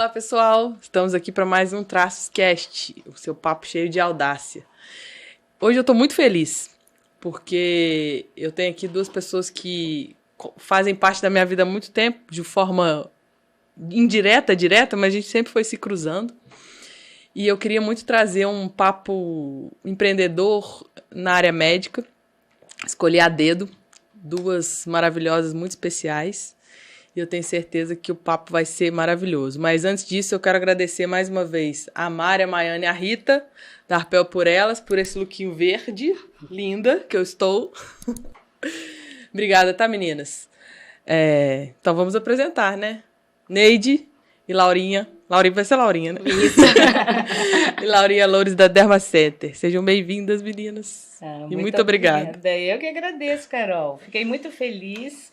Olá, pessoal! Estamos aqui para mais um Traços Cast, o seu papo cheio de audácia. Hoje eu estou muito feliz, porque eu tenho aqui duas pessoas que fazem parte da minha vida há muito tempo, de forma indireta, direta, mas a gente sempre foi se cruzando. E eu queria muito trazer um papo empreendedor na área médica. Escolhi a dedo duas maravilhosas, muito especiais. E eu tenho certeza que o papo vai ser maravilhoso. Mas antes disso, eu quero agradecer mais uma vez a Mari, a Maiane e a Rita, da Arpel por Elas, por esse lookinho verde, linda, que eu estou. Obrigada, tá, meninas? Então vamos apresentar, né? Neide e Laurinha. Laurinha vai ser Laurinha, né? Isso. E Laurinha Loures, da Derma Center. Sejam bem-vindas, meninas. E muito obrigada. Eu que agradeço, Carol. Fiquei muito feliz.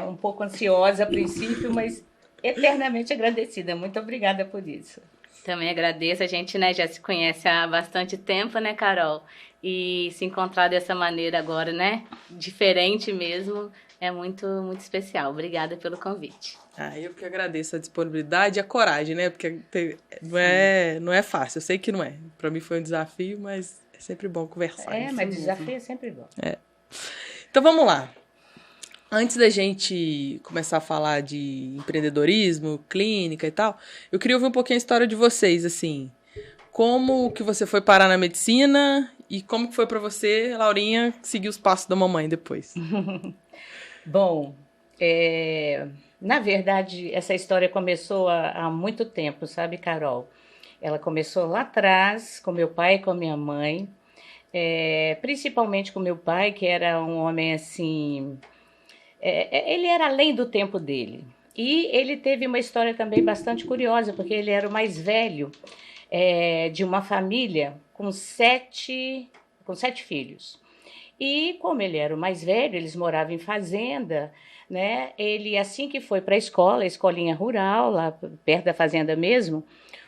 Um pouco ansiosa a princípio, mas eternamente agradecida. Muito obrigada por isso. Também agradeço. A gente, né, já se conhece há bastante tempo, né, Carol? E se encontrar dessa maneira agora, né, diferente mesmo, é muito, muito especial. Obrigada pelo convite. Eu que agradeço a disponibilidade e a coragem, né? Porque não é fácil. Eu sei que não é. Para mim foi um desafio, mas é sempre bom conversar. Mas desafio é sempre bom. Então vamos lá. Antes da gente começar a falar de empreendedorismo, clínica e tal, eu queria ouvir um pouquinho a história de vocês, assim. Como que você foi parar na medicina e como que foi para você, Laurinha, seguir os passos da mamãe depois? Bom, na verdade, essa história começou há muito tempo, sabe, Carol? Ela começou lá atrás, com meu pai e com minha mãe, principalmente com meu pai, que era um homem assim... ele era além do tempo dele. E ele teve uma história também bastante curiosa, porque ele era o mais velho de uma família com sete filhos. E como ele era o mais velho, eles moravam em fazenda, né? Ele, assim que foi para a escola, a escolinha rural, lá perto da fazenda mesmo,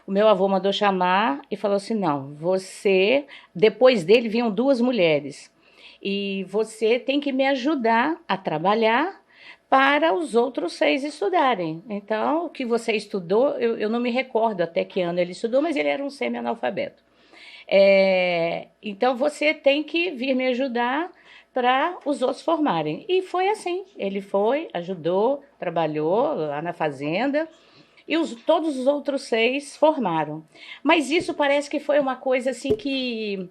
o meu avô mandou chamar e falou assim, não, você... Depois dele vinham duas mulheres. E você tem que me ajudar a trabalhar para os outros 6 estudarem. Então, o que você estudou, eu não me recordo até que ano ele estudou, mas ele era um semi-analfabeto. Então, você tem que vir me ajudar para os outros formarem. E foi assim, ele foi, ajudou, trabalhou lá na fazenda, e todos os outros 6 formaram. Mas isso parece que foi uma coisa assim que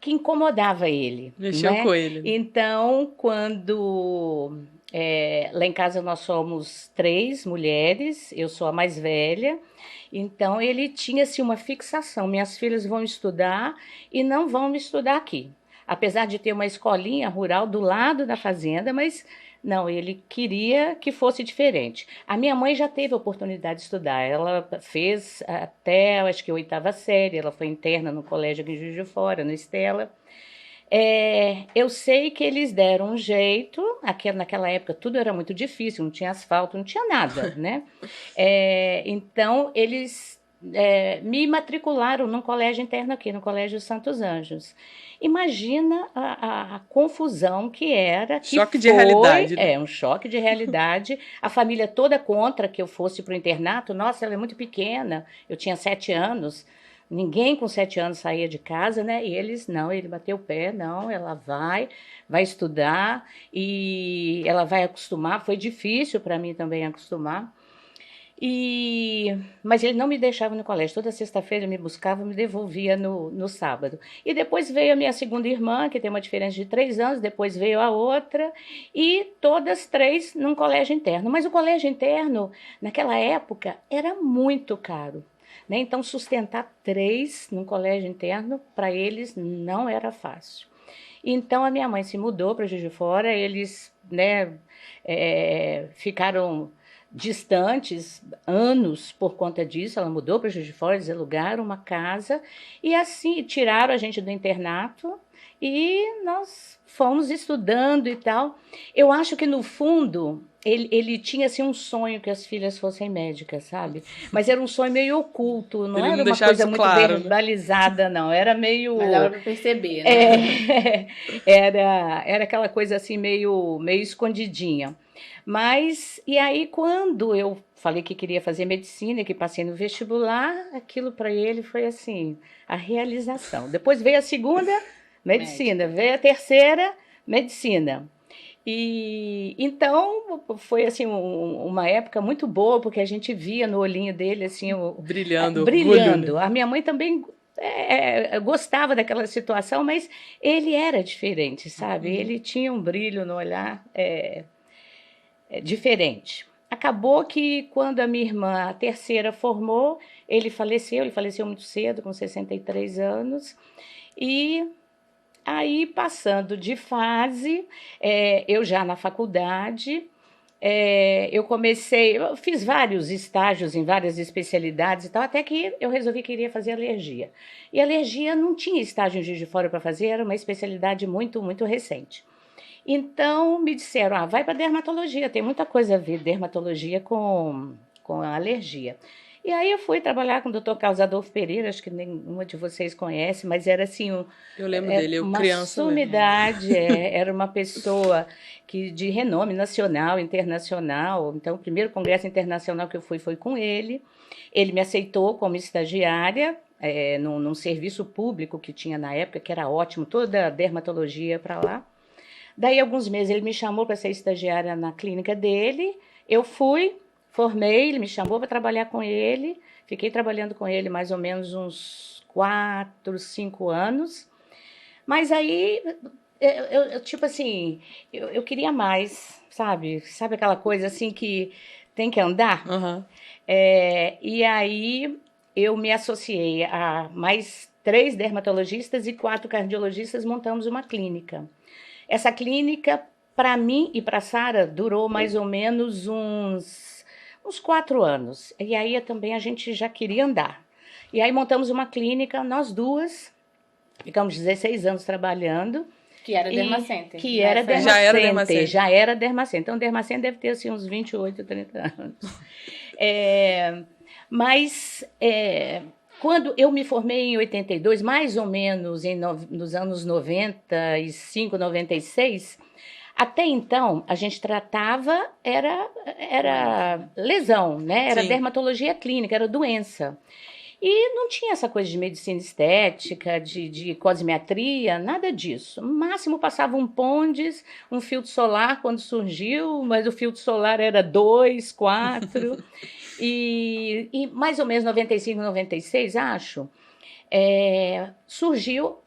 incomodava ele. Mexeu, né? Com ele. Então, quando... lá em casa nós somos 3 mulheres, eu sou a mais velha, então ele tinha-se uma fixação, minhas filhas vão estudar e não vão me estudar aqui. Apesar de ter uma escolinha rural do lado da fazenda, mas não, ele queria que fosse diferente. A minha mãe já teve a oportunidade de estudar, ela fez até, acho que a 8ª série, ela foi interna no colégio aqui em Juiz de Fora, no Estela. Eu sei que eles deram um jeito, naquela época tudo era muito difícil, não tinha asfalto, não tinha nada, né? Então, eles me matricularam num colégio interno aqui, no Colégio Santos Anjos. Imagina a confusão que era. Choque de realidade. Né? Um choque de realidade. A família toda contra que eu fosse para o internato. Nossa, ela é muito pequena, eu tinha 7 anos. Ninguém com 7 anos saía de casa, né? E eles, não, ele bateu o pé, não, ela vai estudar e ela vai acostumar. Foi difícil para mim também acostumar. Mas ele não me deixava no colégio. Toda sexta-feira ele me buscava, me devolvia no sábado. E depois veio a minha segunda irmã, que tem uma diferença de 3 anos, depois veio a outra, e todas 3 num colégio interno. Mas o colégio interno, naquela época, era muito caro. Né? Então, sustentar 3 num colégio interno, para eles, não era fácil. Então, a minha mãe se mudou para Juiz de Fora, eles, né, ficaram distantes anos por conta disso. Ela mudou para Juiz de Fora, eles alugaram uma casa, e assim, tiraram a gente do internato, e nós fomos estudando e tal. Eu acho que, no fundo... Ele tinha assim, um sonho que as filhas fossem médicas, sabe? Mas era um sonho meio oculto, não era uma coisa muito claro, verbalizada, não. Era meio... Mas dava para perceber, né? Era aquela coisa assim meio escondidinha. Mas, e aí quando eu falei que queria fazer medicina, que passei no vestibular, aquilo para ele foi assim, a realização. Depois veio a segunda, medicina, veio a terceira, medicina. E então foi assim uma época muito boa, porque a gente via no olhinho dele assim Brilhando, brilhando. orgulho, né? A minha mãe também gostava daquela situação, mas ele era diferente, sabe? Ele tinha um brilho no olhar diferente. Acabou que quando a minha irmã, a terceira, formou, ele faleceu muito cedo, com 63 anos, e aí, passando de fase, eu já na faculdade, eu fiz vários estágios em várias especialidades e tal, até que eu resolvi que iria fazer alergia. E alergia não tinha estágio em Juiz de Fora para fazer, era uma especialidade muito, muito recente. Então, me disseram, vai para dermatologia, tem muita coisa a ver dermatologia com a alergia. E aí eu fui trabalhar com o Dr. Carlos Adolfo Pereira, acho que nenhuma de vocês conhece, mas era assim eu lembro dele, eu uma criança sumidade, era uma pessoa de renome nacional, internacional. Então, o primeiro congresso internacional que eu fui foi com ele. Ele me aceitou como estagiária num serviço público que tinha na época, que era ótimo, toda a dermatologia para lá. Daí, alguns meses, ele me chamou para ser estagiária na clínica dele. Eu fui, formei, ele me chamou para trabalhar com ele. Fiquei trabalhando com ele mais ou menos uns 4, 5 anos. Mas aí, tipo assim, eu queria mais, sabe? Sabe aquela coisa assim que tem que andar? Uhum. E aí, eu me associei a mais 3 dermatologistas e 4 cardiologistas, montamos uma clínica. Essa clínica, para mim e para a Sara, durou mais ou menos uns 4 anos. E aí também a gente já queria andar. E aí montamos uma clínica, nós duas, ficamos 16 anos trabalhando. Que era Dermacenter. Que era Dermacenter. Já era Dermacenter. Então, Dermacenter deve ter assim, uns 28, 30 anos. Quando eu me formei em 82, mais ou menos nos anos 95, 96, até então a gente tratava, era lesão, né? Era dermatologia clínica, era doença. E não tinha essa coisa de medicina estética, de cosmetria, nada disso. No máximo passava um Pondes, um filtro solar quando surgiu, mas o filtro solar era 2, 4. E mais ou menos 95, 96, acho, surgiu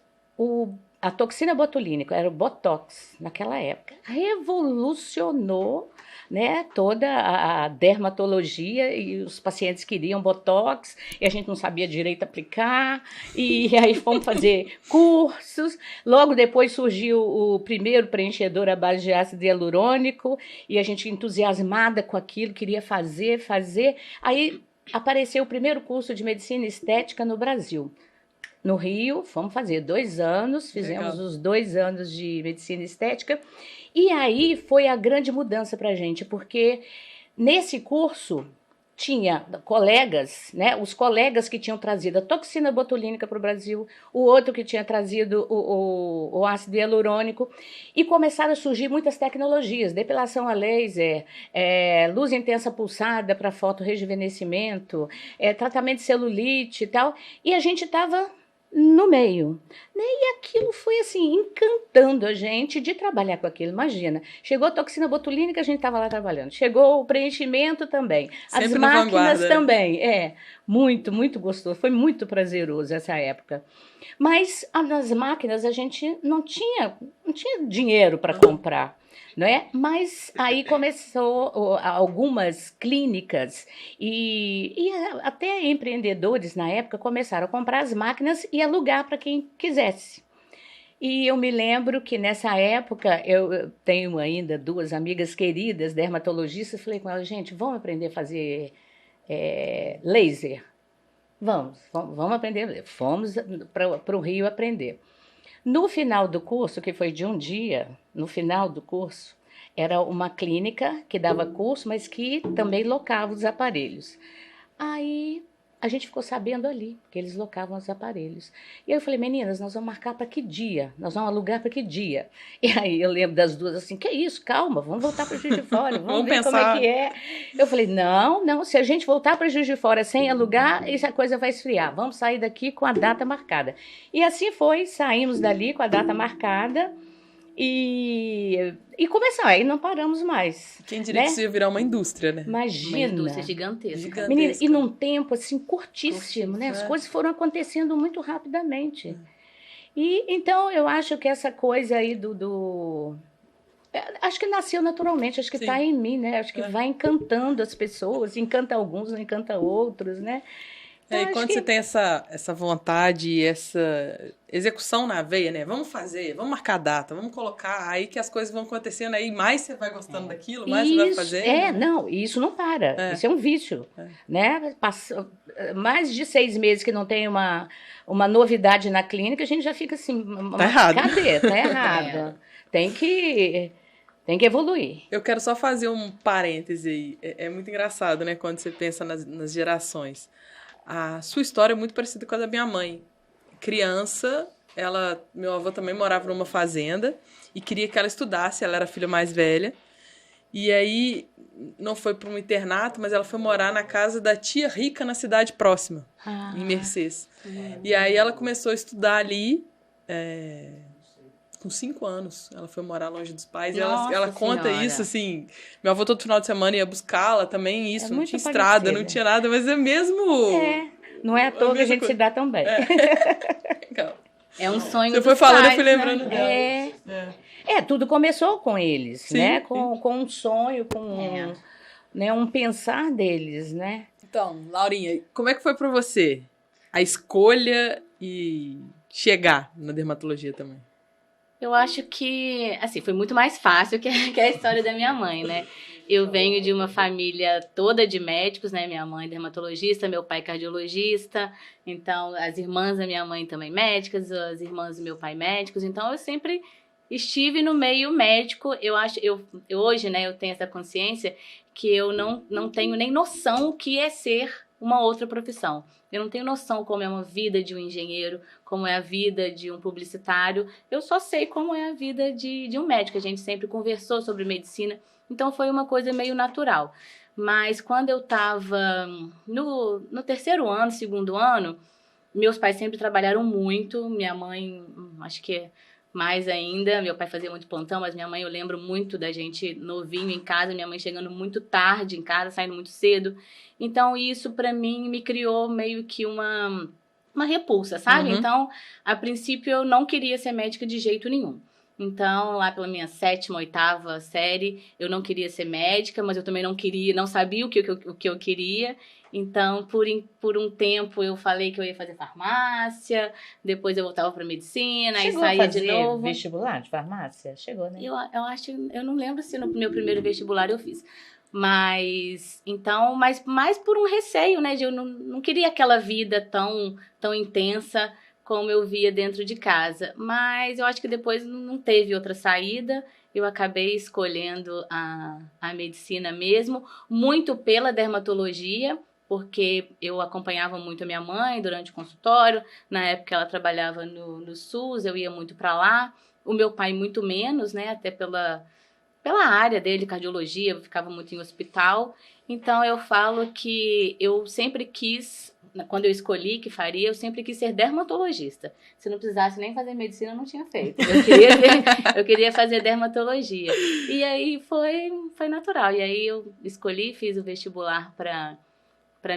a toxina botulínica, era o Botox naquela época. Revolucionou, né, toda a dermatologia, e os pacientes queriam Botox e a gente não sabia direito aplicar, e aí fomos fazer cursos. Logo depois surgiu o primeiro preenchedor à base de ácido hialurônico e a gente entusiasmada com aquilo, queria fazer. Aí apareceu o primeiro curso de medicina estética no Brasil. No Rio, fomos fazer 2 anos, fizemos Legal. Os 2 anos de medicina estética, e aí foi a grande mudança para a gente, porque nesse curso tinha colegas, né, os colegas que tinham trazido a toxina botulínica para o Brasil, o outro que tinha trazido o ácido hialurônico, e começaram a surgir muitas tecnologias, depilação a laser, luz intensa pulsada para fotorrejuvenescimento, tratamento de celulite e tal, e a gente estava no meio, né? E aquilo foi assim, encantando a gente de trabalhar com aquilo. Imagina, chegou a toxina botulínica, a gente estava lá trabalhando, chegou o preenchimento também, sempre as máquinas também, muito, muito gostoso, foi muito prazeroso essa época. Mas nas máquinas a gente não tinha dinheiro para comprar, não é? Mas aí começou algumas clínicas e até empreendedores na época começaram a comprar as máquinas e alugar para quem quisesse. E eu me lembro que nessa época eu tenho ainda 2 amigas queridas dermatologistas, falei com elas, gente, vamos aprender a fazer laser? Vamos aprender. Fomos para o Rio aprender. No final do curso, que foi de um dia, no final do curso, era uma clínica que dava curso, mas que também locava os aparelhos. Aí A gente ficou sabendo ali, que eles locavam os aparelhos. E aí eu falei, meninas, nós vamos marcar para que dia? Nós vamos alugar para que dia? E aí eu lembro das duas assim, que isso, calma, vamos voltar para Juiz de Fora, vamos ver pensar. como é que é. Eu falei, não, se a gente voltar para Juiz de Fora sem alugar, essa coisa vai esfriar. Vamos sair daqui com a data marcada. E assim foi, saímos dali com a data marcada. E começamos, aí não paramos mais. Quem diria que isso ia virar uma indústria, né? Imagina. Uma indústria gigantesca. Menina, e num tempo assim curtíssimo, né? As coisas foram acontecendo muito rapidamente. E então eu acho que essa coisa aí acho que nasceu naturalmente, acho que está em mim, né? Acho que vai encantando as pessoas, encanta alguns, não encanta outros, né? Então, e quando você tem essa vontade, essa execução na veia, né? Vamos fazer, vamos marcar a data, vamos colocar, aí que as coisas vão acontecendo, aí mais você vai gostando daquilo, mais você vai fazendo. Não, e isso não para, isso é um vício, né? Mais de 6 meses que não tem uma novidade na clínica, a gente já fica assim, tá errado. Cadê? Tá errado. Tem que evoluir. Eu quero só fazer um parêntese aí, é muito engraçado, né? Quando você pensa nas gerações. A sua história é muito parecida com a da minha mãe. Criança, meu avô também morava numa fazenda e queria que ela estudasse, ela era a filha mais velha. E aí, não foi para um internato, mas ela foi morar na casa da tia rica na cidade próxima, em Mercês. E aí ela começou a estudar ali, com 5 anos. Ela foi morar longe dos pais. Nossa, e ela conta isso, assim... Meu avô todo final de semana ia buscá-la também, isso. Não tinha estrada, parecida. não tinha nada, mas é mesmo... Não é à toa que a gente se dá tão bem. É um sonho Você foi falando, eu fui lembrando né? dela. Tudo começou com eles, né? Com um sonho, com um pensar deles, né? Então, Laurinha, como é que foi pra você a escolha e chegar na dermatologia também? Eu acho que, assim, foi muito mais fácil que a história da minha mãe, né? Eu venho de uma família toda de médicos, né? Minha mãe dermatologista, meu pai cardiologista. Então, as irmãs da minha mãe também médicas, as irmãs do meu pai médicos. Então, eu sempre estive no meio médico. Hoje, né, eu tenho essa consciência que eu não tenho nem noção o que é ser uma outra profissão. Eu não tenho noção como é uma vida de um engenheiro, como é a vida de um publicitário. Eu só sei como é a vida de um médico. A gente sempre conversou sobre medicina, então foi uma coisa meio natural. Mas quando eu estava no 3º ano, 2º ano, meus pais sempre trabalharam muito. Minha mãe, acho que mais ainda. Meu pai fazia muito plantão, mas minha mãe, eu lembro muito da gente novinho em casa, minha mãe chegando muito tarde em casa, saindo muito cedo. Então, isso para mim me criou meio que uma repulsa, sabe? Então, a princípio, eu não queria ser médica de jeito nenhum. Então, lá pela minha 7ª, 8ª série, eu não queria ser médica, mas eu também não sabia o que eu queria. Então, por um tempo, eu falei que eu ia fazer farmácia, depois eu voltava para medicina, Chegou aí saía a fazer de novo. Vestibular de farmácia? Chegou, né? Eu acho, eu não lembro se no meu primeiro vestibular eu fiz. Mas mais por um receio, né? Eu não queria aquela vida tão intensa como eu via dentro de casa. Mas eu acho que depois não teve outra saída. Eu acabei escolhendo a medicina mesmo, muito pela dermatologia, porque eu acompanhava muito a minha mãe durante o consultório. Na época ela trabalhava no SUS, eu ia muito para lá. O meu pai muito menos, né? Até pela área dele, cardiologia, eu ficava muito em hospital. Então, eu falo que eu sempre quis, quando eu escolhi que faria, eu sempre quis ser dermatologista. Se não precisasse nem fazer medicina, eu não tinha feito. Eu queria fazer dermatologia. E aí, foi natural. E aí, eu escolhi, fiz o vestibular para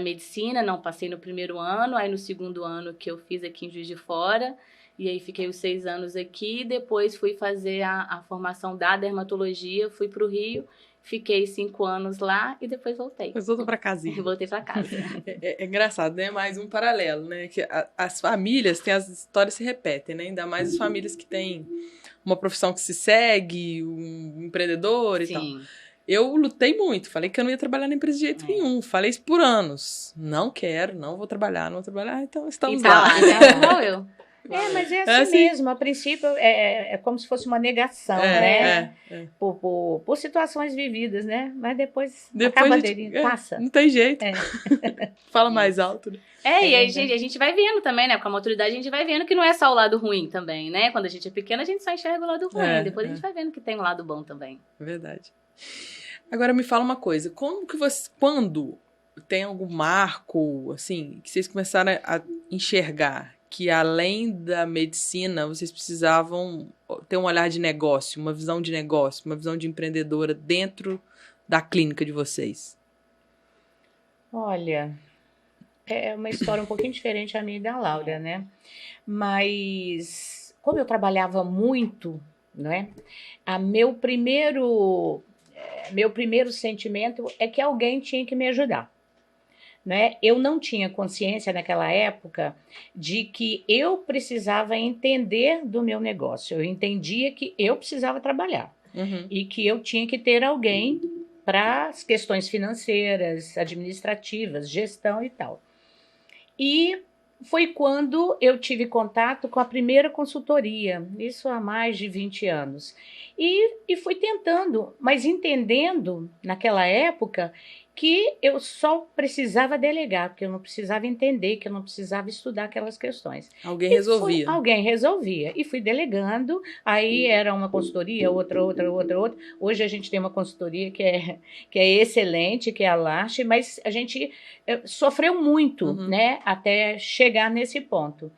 medicina, não passei no 1º ano, aí no 2º ano que eu fiz aqui em Juiz de Fora. E aí fiquei os 6 anos aqui, depois fui fazer a formação da dermatologia, fui para o Rio, fiquei 5 anos lá e depois voltei. Depois voltou para casinha. Voltei para casa. É engraçado, né? Mais um paralelo, né? Que as famílias, as histórias se repetem, né? Ainda mais as famílias que têm uma profissão que se segue, um empreendedor e Sim. tal. Eu lutei muito, falei que eu não ia trabalhar na empresa de jeito nenhum, falei isso por anos. Não quero, não vou trabalhar, então estamos lá. Né? Igual eu. Mas é assim mesmo. A princípio, é como se fosse uma negação, né? Por situações vividas, né? Mas depois acaba aderindo, passa. Não tem jeito. Fala mais alto. Né? E aí a gente vai vendo também, né? Com a maturidade a gente vai vendo que não é só o lado ruim também, né? Quando a gente é pequena, a gente só enxerga o lado ruim. Depois a gente vai vendo que tem um lado bom também. Verdade. Agora me fala uma coisa. Quando tem algum marco, assim, que vocês começaram a enxergar que além da medicina, vocês precisavam ter um olhar de negócio, uma visão de negócio, uma visão de empreendedora dentro da clínica de vocês? Olha, é uma história um pouquinho diferente a minha e da Laura, né? Mas como eu trabalhava muito, né? Meu primeiro sentimento é que alguém tinha que me ajudar. Né? Eu não tinha consciência naquela época de que eu precisava entender do meu negócio. Eu entendia que eu precisava trabalhar e que eu tinha que ter alguém para as questões financeiras, administrativas, gestão e tal. E foi quando eu tive contato com a primeira consultoria, isso há mais de 20 anos. E fui tentando, mas entendendo naquela época que eu só precisava delegar, que eu não precisava entender, que eu não precisava estudar aquelas questões. Alguém resolvia. Alguém resolvia. E fui delegando, aí era uma consultoria, outra. Hoje a gente tem uma consultoria que é excelente, que é a Lache, mas a gente sofreu muito, né, até chegar nesse ponto.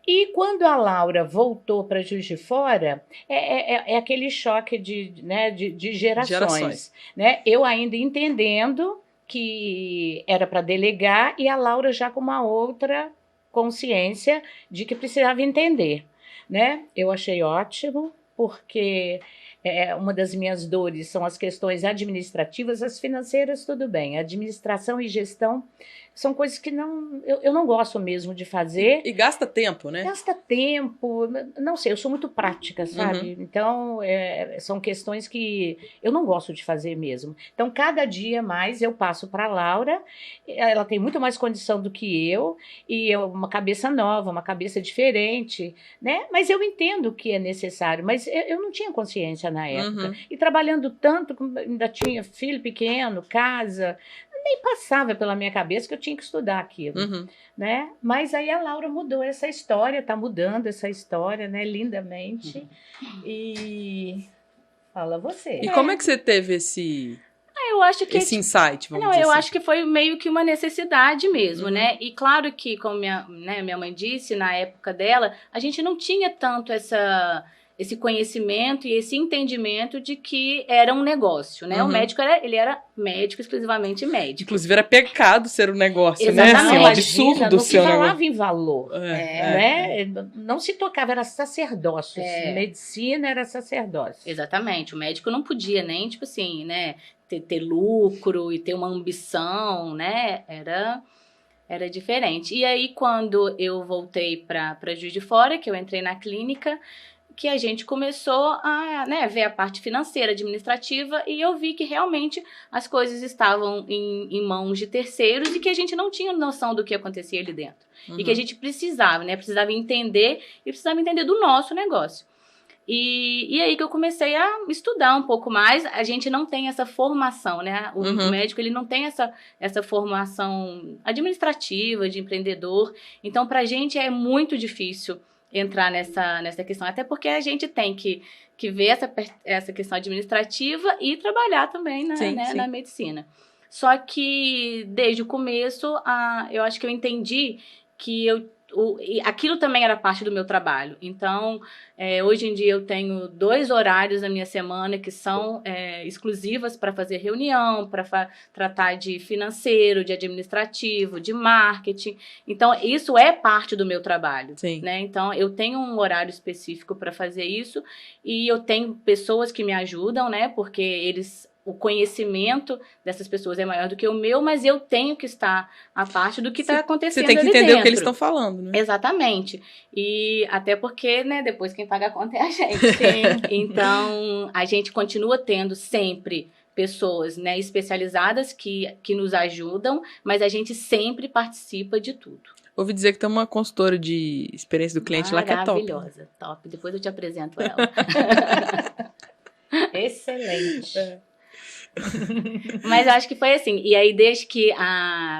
E quando a Laura voltou para Juiz de Fora, é aquele choque de gerações. Né? Eu ainda entendendo que era para delegar e a Laura já com uma outra consciência de que precisava entender. Né? Eu achei ótimo, porque uma das minhas dores são as questões administrativas, as financeiras tudo bem, administração e gestão são coisas que eu não gosto mesmo de fazer. E gasta tempo, né? Gasta tempo, não sei, eu sou muito prática, sabe? Então, são questões que eu não gosto de fazer mesmo. Então, cada dia mais eu passo para a Laura, ela tem muito mais condição do que eu, e uma cabeça nova, uma cabeça diferente, né? Mas eu entendo que é necessário, mas eu não tinha consciência na época. E trabalhando tanto, ainda tinha filho pequeno, casa, nem passava pela minha cabeça que eu tinha que estudar aquilo, né? Mas aí a Laura mudou essa história, tá mudando essa história, né? Lindamente. E fala você. E como é que você teve esse insight, vamos dizer eu assim? acho que foi meio que uma necessidade mesmo, né? E claro que, como minha mãe disse, na época dela, a gente não tinha tanto esse conhecimento e esse entendimento de que era um negócio, né? O médico ele era médico, exclusivamente médico. Inclusive era pecado ser um negócio, exatamente, né? Assim, um absurdo não ser um se falava negócio. em valor, né? Não se tocava, era sacerdócio. Medicina era sacerdócio. Exatamente, o médico não podia nem, tipo assim, né? Ter lucro e ter uma ambição, né? Era diferente. E aí, quando eu voltei para Juiz de Fora, que eu entrei na clínica, que a gente começou a ver a parte financeira, administrativa, e eu vi que realmente as coisas estavam em mãos de terceiros e que a gente não tinha noção do que acontecia ali dentro. E que a gente precisava, né? Precisava entender e precisava entender do nosso negócio. E aí que eu comecei a estudar um pouco mais. A gente não tem essa formação, né? O médico, ele não tem essa formação administrativa, de empreendedor. Então, pra gente é muito difícil entrar nessa questão, até porque a gente tem que ver essa questão administrativa e trabalhar também na medicina. Só que, desde o começo, eu acho que eu entendi que aquilo também era parte do meu trabalho. Então, hoje em dia eu tenho 2 horários na minha semana que são exclusivas para fazer reunião, para tratar de financeiro, de administrativo, de marketing. Então, isso é parte do meu trabalho. Né? Então, eu tenho um horário específico para fazer isso e eu tenho pessoas que me ajudam, né? Porque o conhecimento dessas pessoas é maior do que o meu, mas eu tenho que estar a parte do que está acontecendo ali dentro. Você tem que entender o que eles estão falando, né? Exatamente. E até porque, né, depois quem paga a conta é a gente. Então, a gente continua tendo sempre pessoas, né, especializadas que nos ajudam, mas a gente sempre participa de tudo. Ouvi dizer que tem uma consultora de experiência do cliente lá que é top. Maravilhosa, top. Depois eu te apresento ela. Excelente. Mas eu acho que foi assim. E aí, desde que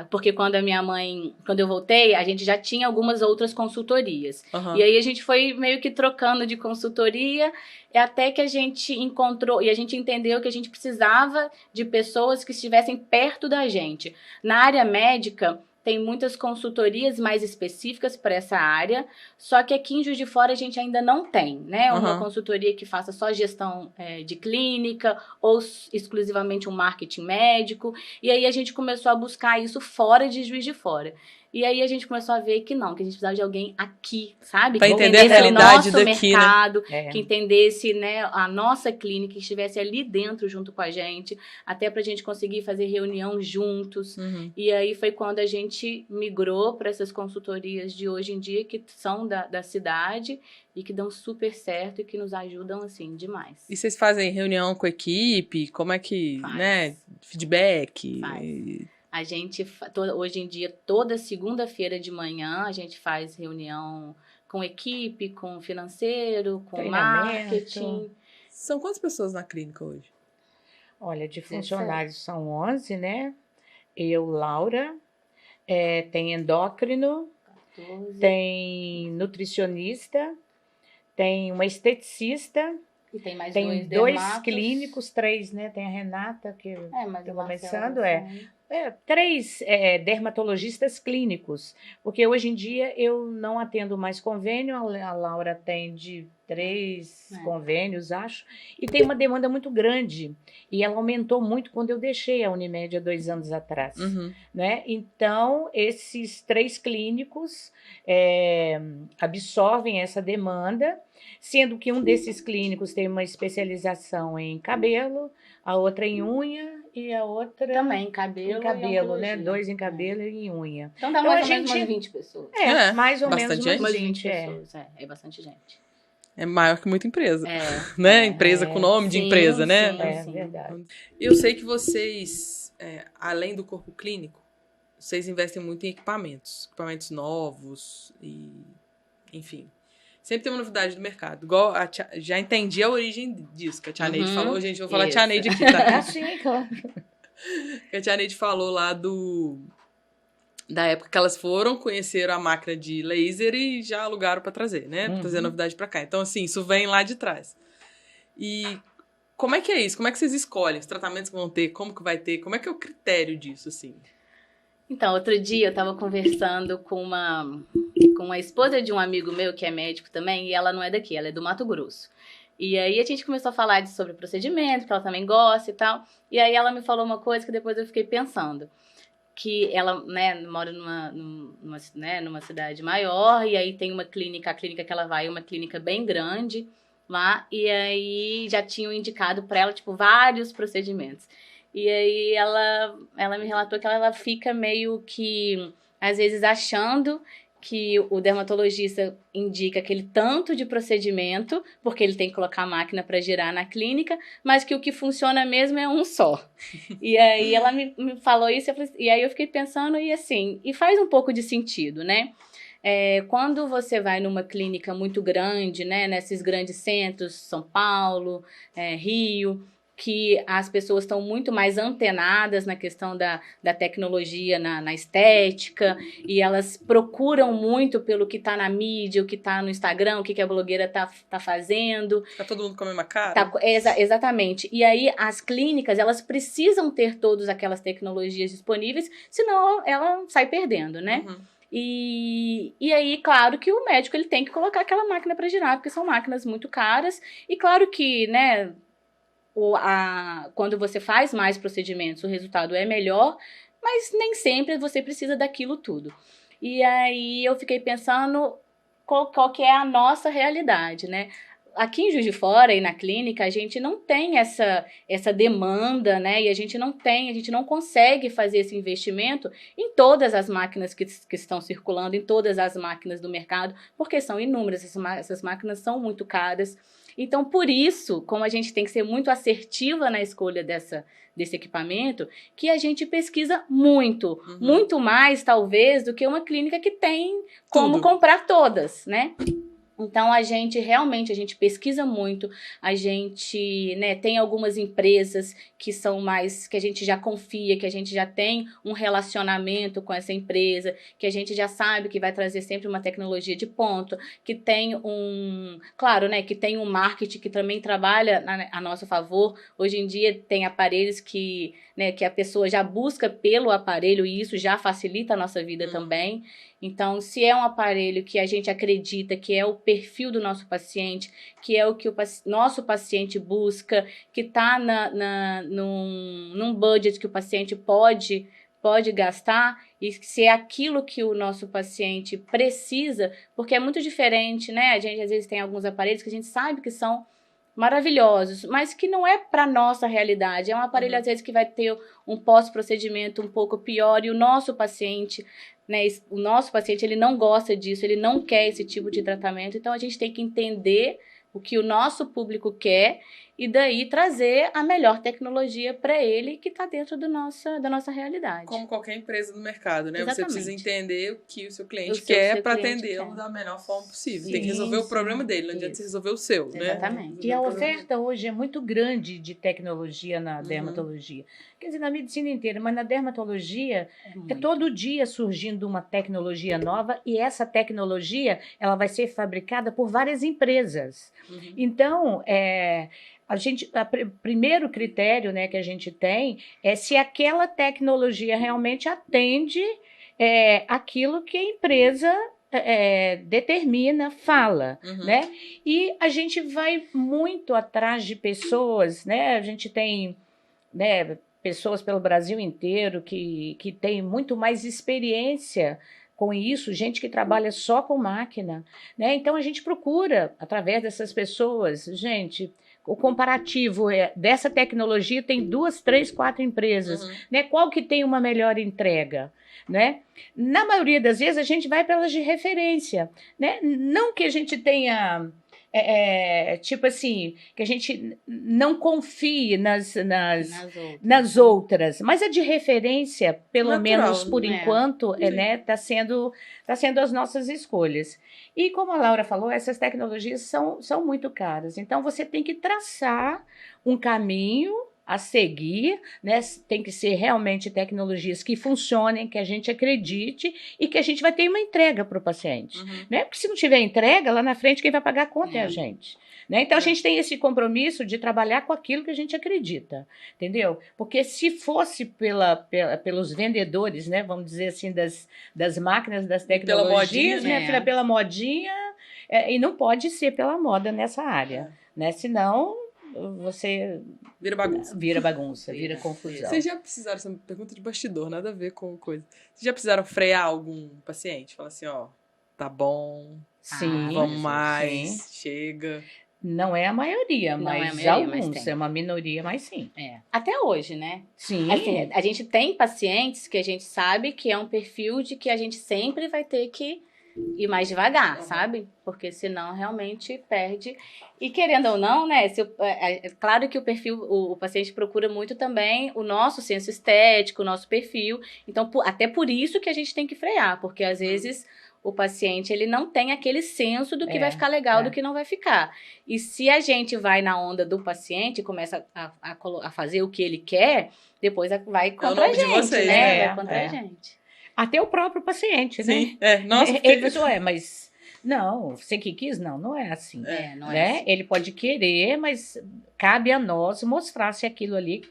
porque quando eu voltei, a gente já tinha algumas outras consultorias. Uhum. E aí a gente foi meio que trocando de consultoria, até que a gente encontrou, e a gente entendeu que a gente precisava de pessoas que estivessem perto da gente. Na área médica, tem muitas consultorias mais específicas para essa área, só que aqui em Juiz de Fora a gente ainda não tem, né? Uma consultoria que faça só gestão de clínica ou exclusivamente um marketing médico. E aí a gente começou a buscar isso fora de Juiz de Fora. E aí a gente começou a ver que não, que a gente precisava de alguém aqui, sabe? Pra que entender a realidade daqui, mercado, né? Que entendesse, né, a nossa clínica, que estivesse ali dentro junto com a gente, até pra gente conseguir fazer reunião juntos. E aí foi quando a gente migrou para essas consultorias de hoje em dia, que são da cidade e que dão super certo e que nos ajudam, assim, demais. E vocês fazem reunião com a equipe? Como é que, né? Feedback? A gente, hoje em dia, toda segunda-feira de manhã, a gente faz reunião com equipe, com financeiro, com marketing. São quantas pessoas na clínica hoje? Olha, de funcionários são 11, né? Eu, Laura, tem endócrino, 14. Tem nutricionista, tem uma esteticista, e tem mais tem dois clínicos, 3, né? Tem a Renata, que está começando, 3 dermatologistas clínicos, porque hoje em dia eu não atendo mais convênio, a Laura atende 3 convênios, acho, e tem uma demanda muito grande, e ela aumentou muito quando eu deixei a Unimed há 2 anos atrás, né? Então, esses 3 clínicos absorvem essa demanda, sendo que um desses clínicos tem uma especialização em cabelo, a outra em unha e a outra... Também, cabelo, né? 2 em cabelo e em unha. Então dá mais ou menos umas 20 pessoas. Mais ou menos umas 20 pessoas. É bastante gente. É maior que muita empresa, né? Empresa com nome de empresa, né? Sim, verdade. Eu sei que vocês, além do corpo clínico, vocês investem muito em equipamentos novos e, enfim... Sempre tem uma novidade do mercado. Igual já entendi a origem disso, que a Tia Neide falou. Gente, vou falar Tia Neide aqui, tá? Sim, claro. A Tia Neide falou lá da época que elas foram, conheceram a máquina de laser e já alugaram para trazer, né? Pra trazer a novidade para cá. Então, assim, isso vem lá de trás. E como é que é isso? Como é que vocês escolhem os tratamentos que vão ter? Como que vai ter? Como é que é o critério disso, assim? Então, outro dia eu estava conversando com a esposa de um amigo meu que é médico também, e ela não é daqui, ela é do Mato Grosso. E aí a gente começou a falar sobre procedimento, que ela também gosta e tal. E aí ela me falou uma coisa que depois eu fiquei pensando. Que ela, né, mora numa cidade maior, e aí tem uma clínica, a clínica que ela vai é uma clínica bem grande lá, e aí já tinham indicado para ela, tipo, vários procedimentos. E aí ela me relatou que ela fica meio que, às vezes, achando que o dermatologista indica aquele tanto de procedimento, porque ele tem que colocar a máquina para girar na clínica, mas que o que funciona mesmo é um só. E aí ela me falou isso, e aí eu fiquei pensando, e assim, e faz um pouco de sentido, né? Quando você vai numa clínica muito grande, né, nesses grandes centros, São Paulo, Rio, que as pessoas estão muito mais antenadas na questão da tecnologia, na estética, e elas procuram muito pelo que está na mídia, o que está no Instagram, o que a blogueira está fazendo. Tá todo mundo com a mesma cara? Exatamente. E aí as clínicas, elas precisam ter todas aquelas tecnologias disponíveis, senão ela sai perdendo, né? E aí, claro que o médico ele tem que colocar aquela máquina para girar, porque são máquinas muito caras, e claro que, né, quando você faz mais procedimentos, o resultado é melhor, mas nem sempre você precisa daquilo tudo. E aí eu fiquei pensando qual que é a nossa realidade, né? Aqui em Juiz de Fora e na clínica, a gente não tem essa demanda, né? E a gente não consegue fazer esse investimento em todas as máquinas que estão circulando, em todas as máquinas do mercado, porque são inúmeras, essas máquinas são muito caras. Então, por isso, como a gente tem que ser muito assertiva na escolha desse equipamento, que a gente pesquisa muito, muito mais, talvez, do que uma clínica que tem como comprar todas, né? Então, a gente pesquisa muito, a gente, né, tem algumas empresas que são mais, que a gente já confia, que a gente já tem um relacionamento com essa empresa, que a gente já sabe que vai trazer sempre uma tecnologia de ponta, que tem claro, né, que tem um marketing que também trabalha a nosso favor. Hoje em dia tem aparelhos que, né, que a pessoa já busca pelo aparelho e isso já facilita a nossa vida também. Então, se é um aparelho que a gente acredita que é o perfil do nosso paciente, que é o que o nosso paciente busca, que está num budget que o paciente pode gastar, e se é aquilo que o nosso paciente precisa, porque é muito diferente, né? A gente, às vezes, tem alguns aparelhos que a gente sabe que são maravilhosos, mas que não é para nossa realidade. É um aparelho, às vezes, que vai ter um pós-procedimento um pouco pior, e o nosso paciente... Né, o nosso paciente, ele não gosta disso, ele não quer esse tipo de tratamento, então a gente tem que entender o que o nosso público quer e daí trazer a melhor tecnologia para ele que está dentro da nossa realidade. Como qualquer empresa do mercado, né? Exatamente. Você precisa entender o que o seu cliente quer para atendê-lo da melhor forma possível. Sim, tem que resolver o problema dele, não adianta você resolver o seu, né? Exatamente. E a oferta hoje é muito grande de tecnologia na dermatologia. Quer dizer, na medicina inteira, mas na dermatologia é todo dia surgindo uma tecnologia nova e essa tecnologia ela vai ser fabricada por várias empresas. Então, primeiro critério, né, que a gente tem é se aquela tecnologia realmente atende aquilo que a empresa determina, fala, né? E a gente vai muito atrás de pessoas, né? A gente tem, né, pessoas pelo Brasil inteiro que têm muito mais experiência com isso, gente que trabalha só com máquina, né? Então a gente procura, através dessas pessoas, gente, o comparativo dessa tecnologia tem 2, 3, 4 empresas, né? Qual que tem uma melhor entrega, né? Na maioria das vezes a gente vai pelas de referência, né? Não que a gente tenha tipo assim, que a gente não confie nas outras, mas a de referência, pelo Natural, menos por enquanto, né, tá sendo as nossas escolhas. E como a Laura falou, essas tecnologias são muito caras, então você tem que traçar um caminho a seguir, né? Tem que ser realmente tecnologias que funcionem, que a gente acredite e que a gente vai ter uma entrega para o paciente, né? Porque se não tiver entrega, lá na frente quem vai pagar a conta é a gente, né? Então a gente tem esse compromisso de trabalhar com aquilo que a gente acredita, entendeu? Porque se fosse pelos vendedores, né? Vamos dizer assim, das máquinas, das tecnologias, minha filha, pela modinha, e não pode ser pela moda nessa área, né? Senão você vira bagunça, vira confusão. Vocês já precisaram, essa é uma pergunta de bastidor, nada a ver com coisa. Vocês já precisaram frear algum paciente? Falar assim, ó, tá bom, sim, vamos mais, chega. Não é a maioria, mas alguns, é uma minoria, mas sim. Até hoje, né? Sim. Assim, a gente tem pacientes que a gente sabe que é um perfil de que a gente sempre vai ter que ir mais devagar, sabe? Porque senão realmente perde. E querendo ou não, né? É claro que o paciente procura muito também o nosso senso estético, o nosso perfil. Então, até por isso que a gente tem que frear, porque às vezes o paciente ele não tem aquele senso do que vai ficar legal, do que não vai ficar. E se a gente vai na onda do paciente e começa a fazer o que ele quer, depois vai contra a gente, vocês, né? Vai contra a gente. Até o próprio paciente, sim, né? Nossa, ele pensou, mas não, você que quis? Não é assim. Não né? assim. Ele pode querer, mas cabe a nós mostrar se aquilo ali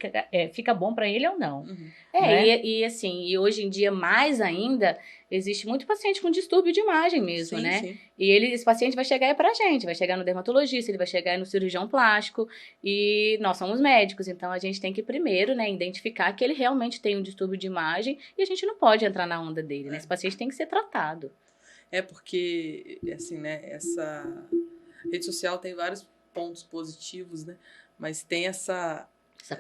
fica bom para ele ou não. Né? E assim, e hoje em dia, mais ainda, existe muito paciente com distúrbio de imagem mesmo, né? Sim. E esse paciente vai chegar pra gente, vai chegar no dermatologista, ele vai chegar no cirurgião plástico, e nós somos médicos, então a gente tem que primeiro, né, identificar que ele realmente tem um distúrbio de imagem e a gente não pode entrar na onda dele, né? Esse paciente tem que ser tratado. Porque, assim, né, essa rede social tem vários pontos positivos, né? Mas tem essa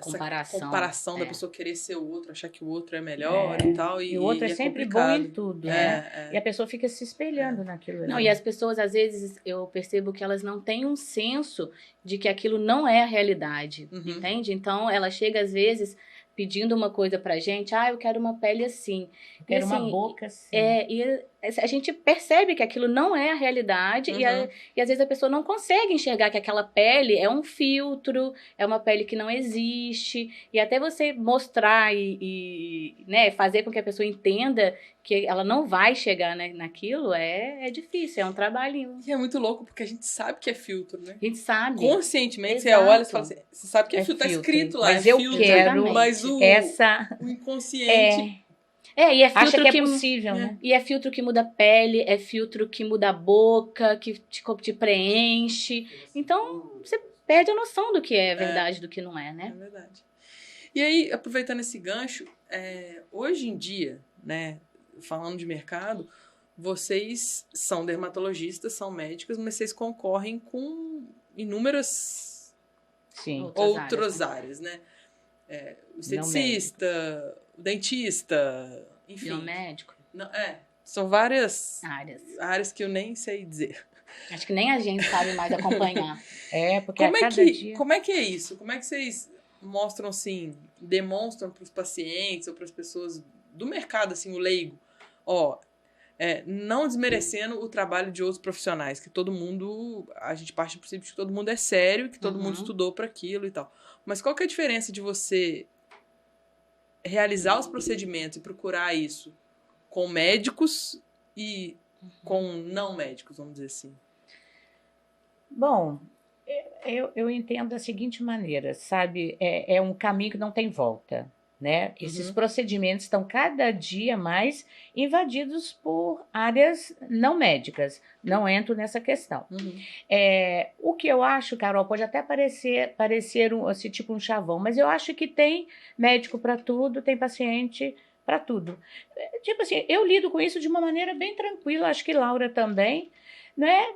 comparação da pessoa querer ser o outro, achar que o outro é melhor e tal. E o outro é sempre complicado. bom em tudo, né? E a pessoa fica se espelhando naquilo ali. Não, e as pessoas, às vezes, eu percebo que elas não têm um senso de que aquilo não é a realidade, entende? Então, ela chega, às vezes, pedindo uma coisa pra gente, eu quero uma pele assim. Eu quero uma boca assim. E a gente percebe que aquilo não é a realidade e às vezes a pessoa não consegue enxergar que aquela pele é um filtro, é uma pele que não existe, e até você mostrar né, fazer com que a pessoa entenda que ela não vai chegar, né, naquilo, é difícil, é um trabalhinho. E é muito louco, porque a gente sabe que é filtro, né? A gente sabe. Conscientemente, Exato. você olha e fala assim, você sabe que é filtro, tá escrito lá, mas é eu filtro, quero mas o inconsciente... E é filtro acha que é possível, né? E é filtro que muda a pele, é filtro que muda a boca, que te preenche. Então, você perde a noção do que é verdade e do que não é, né? É verdade. E aí, aproveitando esse gancho, hoje em dia, né, falando de mercado, vocês são dermatologistas, são médicos, mas vocês concorrem com inúmeras outras áreas, né? O esteticista, o dentista, enfim. Biomédico. São várias áreas que eu nem sei dizer. Acho que nem a gente sabe mais acompanhar. Porque dia... Como é que é isso? Como é que vocês mostram, assim, demonstram para os pacientes ou para as pessoas do mercado, assim, o leigo, não desmerecendo o trabalho de outros profissionais, que todo mundo, a gente parte do princípio de que todo mundo é sério, que todo mundo estudou para aquilo e tal. Mas qual que é a diferença de você realizar os procedimentos e procurar isso com médicos e com não médicos, vamos dizer assim? Bom, eu entendo da seguinte maneira, sabe? É um caminho que não tem volta, né? Esses procedimentos estão cada dia mais invadidos por áreas não médicas. Não entro nessa questão. O que eu acho, Carol, pode até parecer assim, tipo um chavão, mas eu acho que tem médico para tudo, tem paciente para tudo. Tipo assim, eu lido com isso de uma maneira bem tranquila, acho que Laura também, né?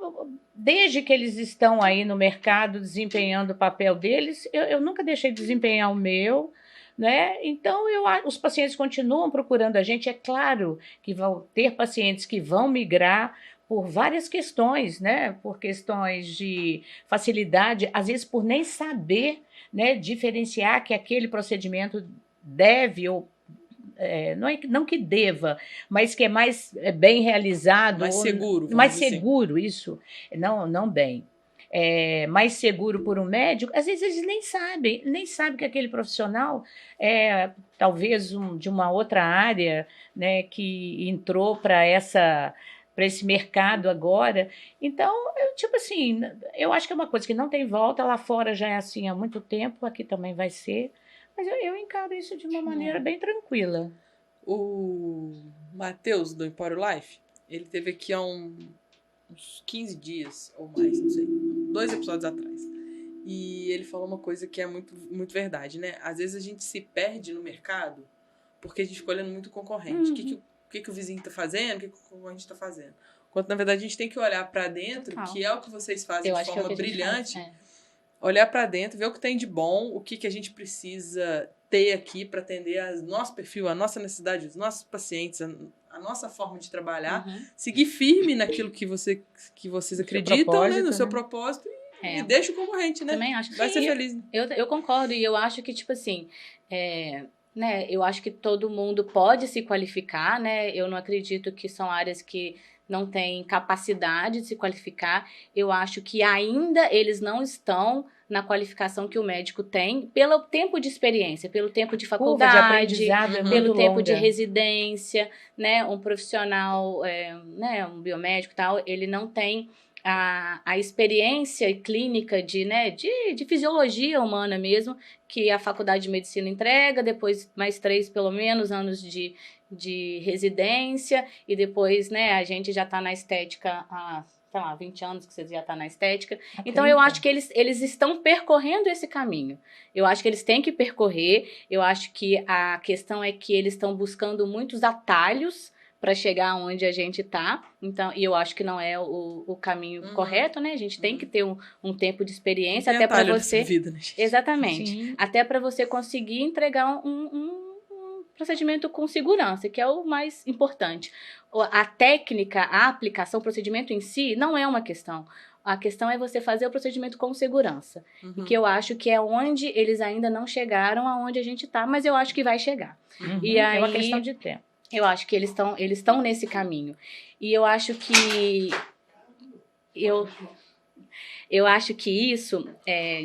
Desde que eles estão aí no mercado desempenhando o papel deles, eu nunca deixei de desempenhar o meu, né? Então, os pacientes continuam procurando a gente. É claro que vão ter pacientes que vão migrar por várias questões, né? Por questões de facilidade, às vezes por nem saber, né, diferenciar que aquele procedimento deve ou não que deva, mas que é mais bem realizado. Mais seguro. Mais seguro, assim. Isso. Não bem. Mais seguro por um médico. Às vezes eles nem sabem que aquele profissional é talvez de uma outra área, né, que entrou para esse mercado agora. Então, tipo assim, eu acho que é uma coisa que não tem volta. Lá fora já é assim há muito tempo, aqui também vai ser. Mas eu encaro isso de uma maneira bem tranquila. O Matheus, do Empório Life, ele teve aqui há uns 15 dias, ou mais, não sei, 2 episódios atrás. E ele falou uma coisa que é muito, muito verdade, né? Às vezes a gente se perde no mercado porque a gente fica olhando muito o concorrente. O que o vizinho tá fazendo, o que o concorrente tá fazendo. Enquanto, na verdade, a gente tem que olhar para dentro, que é o que vocês fazem de forma brilhante. Olhar para dentro, ver o que tem de bom, o que a gente precisa ter aqui para atender o nosso perfil, a nossa necessidade, os nossos pacientes, a nossa forma de trabalhar, seguir firme naquilo que vocês acreditam, né, no seu propósito e deixa o concorrente, né? Também acho que vai ser feliz. Eu concordo, e eu acho que, tipo assim, né, eu acho que todo mundo pode se qualificar, né? Eu não acredito que são áreas que não têm capacidade de se qualificar. Eu acho que ainda eles não estão na qualificação que o médico tem pelo tempo de experiência, pelo tempo de faculdade, pelo tempo de residência, né? Um profissional, né, um biomédico e tal, ele não tem a experiência clínica de fisiologia humana mesmo, que a faculdade de medicina entrega, depois mais 3, pelo menos, anos de residência, e depois, né, a gente já está na estética há, sei lá, 20 anos que você já está na estética. Então, eu acho que eles estão percorrendo esse caminho. Eu acho que eles têm que percorrer. Eu acho que a questão é que eles estão buscando muitos atalhos para chegar onde a gente está. Então, e eu acho que não é o caminho correto, né? A gente tem que ter um tempo de experiência até para você. Vida, né, gente? Exatamente. Sim. Até para você conseguir entregar um procedimento com segurança, que é o mais importante. A técnica, a aplicação, o procedimento em si não é uma questão. A questão é você fazer o procedimento com segurança. Que eu acho que é onde eles ainda não chegaram aonde a gente está, mas eu acho que vai chegar. E aí, é uma questão de tempo. Eu acho que eles estão nesse caminho. E eu acho que eu acho que isso,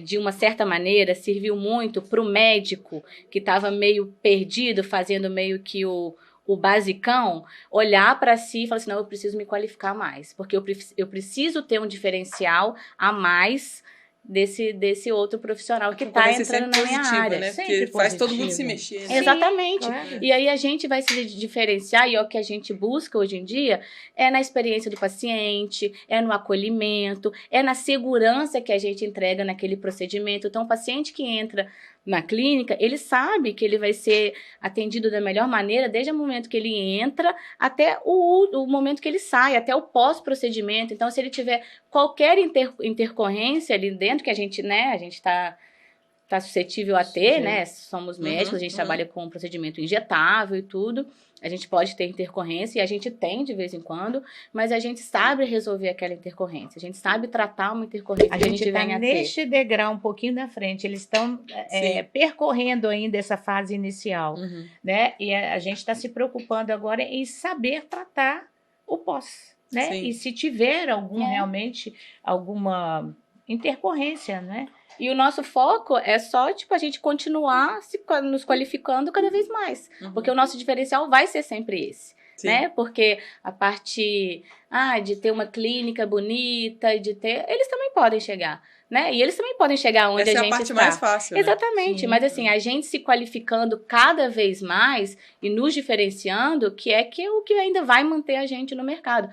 de uma certa maneira, serviu muito para o médico que estava meio perdido, fazendo meio que o basicão, olhar para si e falar assim, não, eu preciso me qualificar mais, porque eu preciso ter um diferencial a mais desse outro profissional que está entrando na minha área. Né? Porque faz todo mundo se mexer. Né? Exatamente. Claro. E aí a gente vai se diferenciar, e é o que a gente busca hoje em dia, é na experiência do paciente, é no acolhimento, é na segurança que a gente entrega naquele procedimento. Então, o paciente que entra na clínica, ele sabe que ele vai ser atendido da melhor maneira desde o momento que ele entra até o momento que ele sai, até o pós-procedimento. Então, se ele tiver qualquer intercorrência ali dentro, que a gente tá suscetível a ter, né? Somos médicos, a gente trabalha com procedimento injetável e tudo. A gente pode ter intercorrência, e a gente tem de vez em quando, mas a gente sabe resolver aquela intercorrência, a gente sabe tratar uma intercorrência que a gente venha a ter. A gente está neste degrau um pouquinho na frente, eles estão percorrendo ainda essa fase inicial, né? E a gente está se preocupando agora em saber tratar o pós, né? Sim. E se tiver realmente alguma intercorrência, né? E o nosso foco é só, a gente continuar nos qualificando cada vez mais. Porque o nosso diferencial vai ser sempre esse. Sim. Né? Porque a parte de ter uma clínica bonita, eles também podem chegar. Né? E eles também podem chegar onde a gente está. Essa é a parte mais fácil. Exatamente. Né? Mas assim, a gente se qualificando cada vez mais e nos diferenciando, que é o que ainda vai manter a gente no mercado.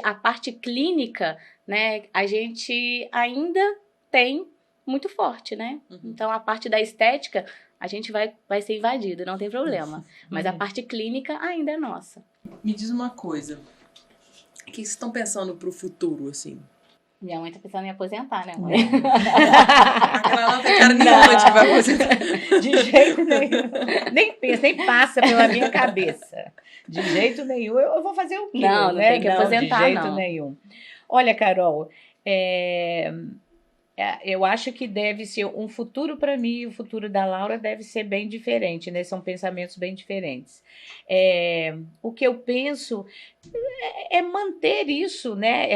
A parte clínica, né? A gente ainda tem muito forte, né? Então, a parte da estética, a gente vai ser invadido, não tem problema. Mas a parte clínica ainda é nossa. Me diz uma coisa. O que vocês estão pensando pro futuro, assim? Minha mãe tá pensando em aposentar, né, mãe? Ela não tem cara nenhuma de que vai aposentar. De jeito nenhum. Nem pensa, nem passa pela minha cabeça. De jeito nenhum. Eu vou fazer o quê? Não tem que aposentar, de jeito nenhum. Olha, Carol, eu acho que deve ser um futuro para mim e o futuro da Laura deve ser bem diferente, né? São pensamentos bem diferentes. O que eu penso é manter isso, né?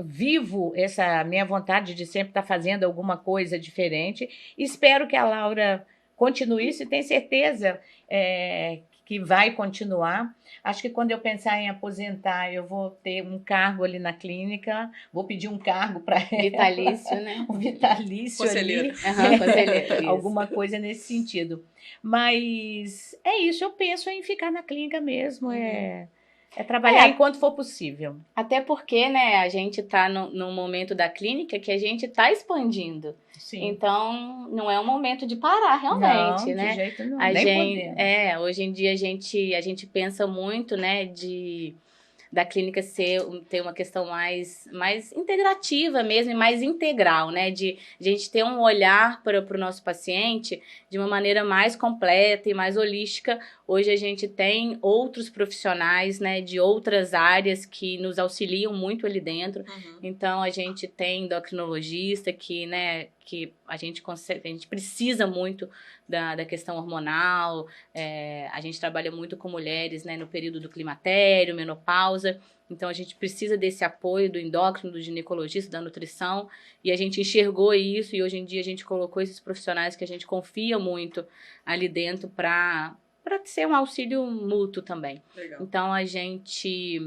Vivo essa minha vontade de sempre estar fazendo alguma coisa diferente. Espero que a Laura continue isso e tenho certeza que vai continuar. Acho que quando eu pensar em aposentar, eu vou ter um cargo ali na clínica, vou pedir um cargo para ela. Vitalício, né? Um vitalício conselheiro. Ali. Conselheiro. Alguma coisa nesse sentido. Mas é isso, eu penso em ficar na clínica mesmo, trabalhar enquanto for possível. Até porque, né, a gente está no momento da clínica que a gente está expandindo. Sim. Então, não é um momento de parar realmente, não, né? De jeito nenhum. Nem podemos. Hoje em dia a gente pensa muito, né, da clínica ter uma questão mais integrativa mesmo e mais integral, né? De a gente ter um olhar para o nosso paciente de uma maneira mais completa e mais holística. Hoje a gente tem outros profissionais, né, de outras áreas que nos auxiliam muito ali dentro. Então, a gente tem endocrinologista que a gente precisa muito da questão hormonal. A gente trabalha muito com mulheres, né, no período do climatério, menopausa. Então, a gente precisa desse apoio do endócrino, do ginecologista, da nutrição. E a gente enxergou isso e hoje em dia a gente colocou esses profissionais que a gente confia muito ali dentro para ser um auxílio mútuo também. Legal. Então, a gente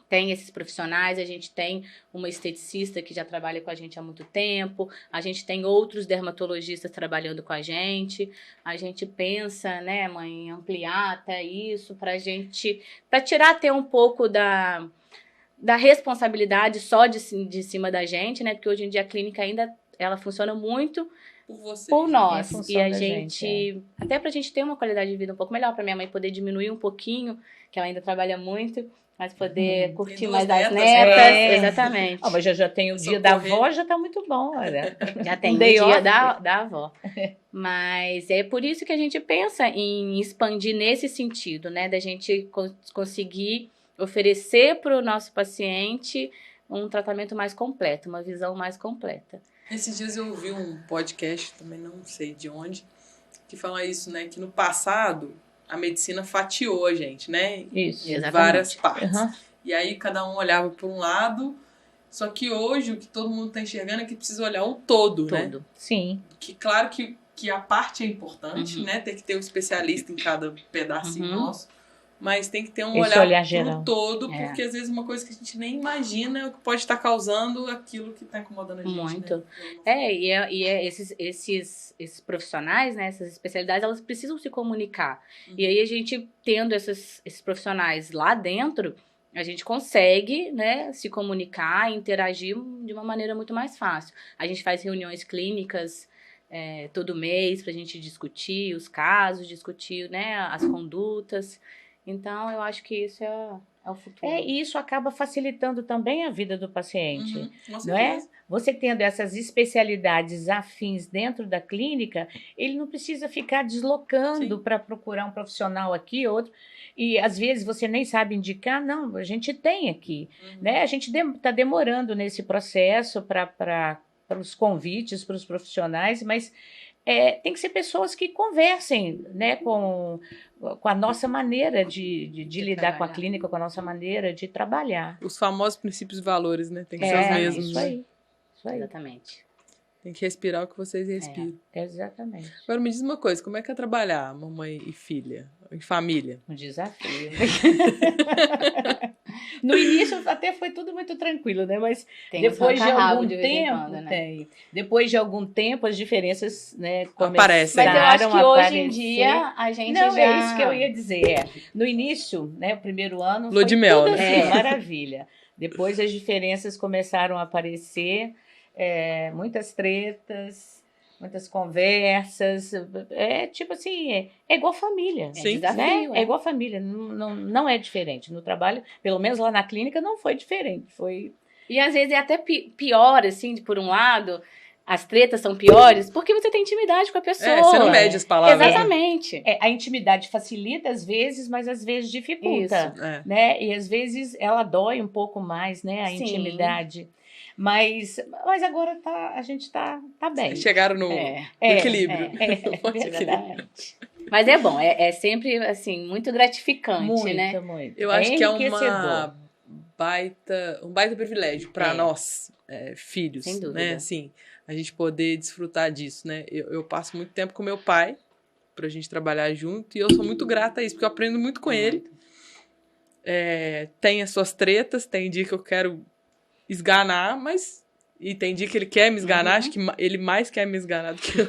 tem esses profissionais, a gente tem uma esteticista que já trabalha com a gente há muito tempo, a gente tem outros dermatologistas trabalhando com a gente pensa, né, mãe, em ampliar até isso para tirar até um pouco da responsabilidade só de cima da gente, né, porque hoje em dia a clínica ainda, ela funciona muito por nós, e a gente até pra gente ter uma qualidade de vida um pouco melhor, pra minha mãe poder diminuir um pouquinho, que ela ainda trabalha muito, mas poder curtir mais as netas. Exatamente. Mas já tem o dia da avó, já tá muito bom, olha. Já tem o dia da avó. Mas é por isso que a gente pensa em expandir nesse sentido, né? Da gente conseguir oferecer para o nosso paciente um tratamento mais completo, uma visão mais completa. Esses dias eu ouvi um podcast, também não sei de onde, que fala isso, né? Que no passado a medicina fatiou a gente, né? Isso, Em exatamente. várias partes. Uhum. E aí cada um olhava por um lado, só que hoje o que todo mundo está enxergando é que precisa olhar o todo, né? Tudo. Sim. Que claro que a parte é importante, né? Tem que ter um especialista em cada pedacinho nosso, mas tem que ter um Esse olhar geral. no todo, É. porque às vezes uma coisa que a gente nem imagina é o que pode estar causando aquilo que está incomodando a gente. Muito. Né? Esses profissionais, né, essas especialidades, elas precisam se comunicar. E aí a gente, tendo esses profissionais lá dentro, a gente consegue, né, se comunicar e interagir de uma maneira muito mais fácil. A gente faz reuniões clínicas todo mês para a gente discutir os casos, discutir, né, as condutas. Então, eu acho que isso é o futuro. E isso acaba facilitando também a vida do paciente. Com Não certeza. é? Você tendo essas especialidades afins dentro da clínica, ele não precisa ficar deslocando para procurar um profissional aqui, outro. E às vezes você nem sabe indicar, não, a gente tem aqui. Né? A gente está demorando nesse processo para os convites, para os profissionais, mas tem que ser pessoas que conversem, né, com a nossa maneira de lidar com a clínica, com a nossa maneira de trabalhar. Os famosos princípios e valores, né? Tem que ser os mesmos. Isso aí. Isso aí. Exatamente. Tem que respirar o que vocês respiram. Exatamente. Agora me diz uma coisa, como é que é trabalhar mamãe e filha, em família? Um desafio. No início até foi tudo muito tranquilo, né? Mas Tem depois de rabo algum de vez em tempo, quando, né? depois de algum tempo as diferenças, né, Aparecem. Mas eu acho que a hoje em aparecer. dia a gente Não, já... é isso que eu ia dizer. No início, né, o primeiro ano Lua foi de mel, tudo né? assim, maravilha. Depois as diferenças começaram a aparecer, muitas tretas, muitas conversas. Tipo assim, é igual família. Sim. Desafio, É igual família, não é diferente. No trabalho, pelo menos lá na clínica, não foi diferente. Foi. E às vezes é até pior, assim, por um lado, as tretas são piores, porque você tem intimidade com a pessoa. Você não mede as palavras. Exatamente. A intimidade facilita às vezes, mas às vezes dificulta. Isso. Né? E às vezes ela dói um pouco mais, né? A Sim. intimidade. Mas agora a gente tá bem. Chegaram no equilíbrio. Verdade. Mas é bom, é sempre, assim, muito gratificante, né? Muito. Eu acho que é enriquecedor. um baita privilégio para nós, filhos, Sem dúvida. né? Assim, a gente poder desfrutar disso, né? Eu passo muito tempo com meu pai, pra gente trabalhar junto, e eu sou muito grata a isso, porque eu aprendo muito com ele. Tem as suas tretas, tem dia que eu quero esganar, mas... E tem dia que ele quer me esganar, acho que ele mais quer me esganar do que eu.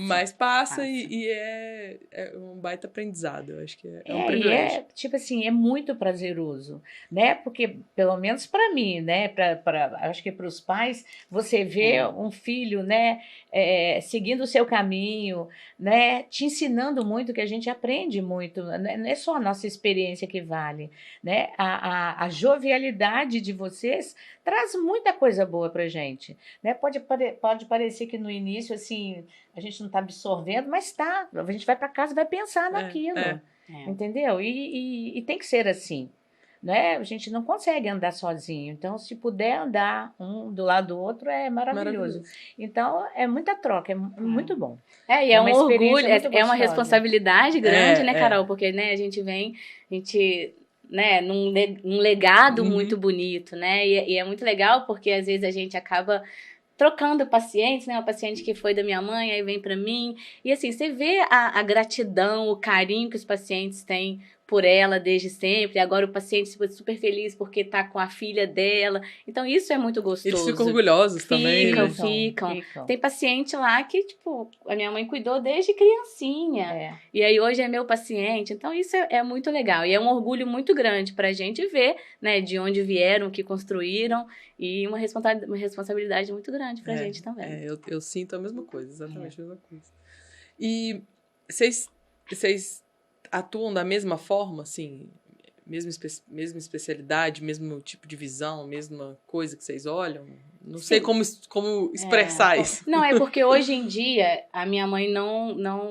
Mas passa. E é um baita aprendizado, eu acho que é um privilégio. Tipo assim, é muito prazeroso, né? Porque, pelo menos para mim, né? Acho que para os pais, você vê um filho, né? Seguindo o seu caminho, né? Te ensinando muito, que a gente aprende muito. Não é só a nossa experiência que vale, né? A jovialidade de vocês traz muita coisa boa pra gente, né? Pode parecer que no início, assim, a gente não tá absorvendo, mas tá. A gente vai para casa e vai pensar naquilo, entendeu? E tem que ser assim, né? A gente não consegue andar sozinho, então se puder andar um do lado do outro é maravilhoso. Então é muita troca, é muito bom. E é um orgulho, muito é uma gostosa. responsabilidade grande, né, Carol? Porque, né, a gente né, num legado muito bonito, né? E é muito legal porque às vezes a gente acaba trocando pacientes, né? Uma paciente que foi da minha mãe, aí vem para mim. E assim, você vê a gratidão, o carinho que os pacientes têm por ela desde sempre. Agora o paciente se foi super feliz porque tá com a filha dela. Então isso é muito gostoso. Eles ficam orgulhosos também. Ficam. Tem paciente lá que, tipo, a minha mãe cuidou desde criancinha. E aí hoje é meu paciente. Então isso é muito legal. E é um orgulho muito grande pra gente ver, né, de onde vieram, o que construíram. E uma responsabilidade muito grande pra gente também. Eu sinto a mesma coisa, exatamente a mesma coisa. E vocês atuam da mesma forma, assim, mesma especialidade, mesmo tipo de visão, mesma coisa que vocês olham? Não sei como expressar isso. Não, é porque hoje em dia a minha mãe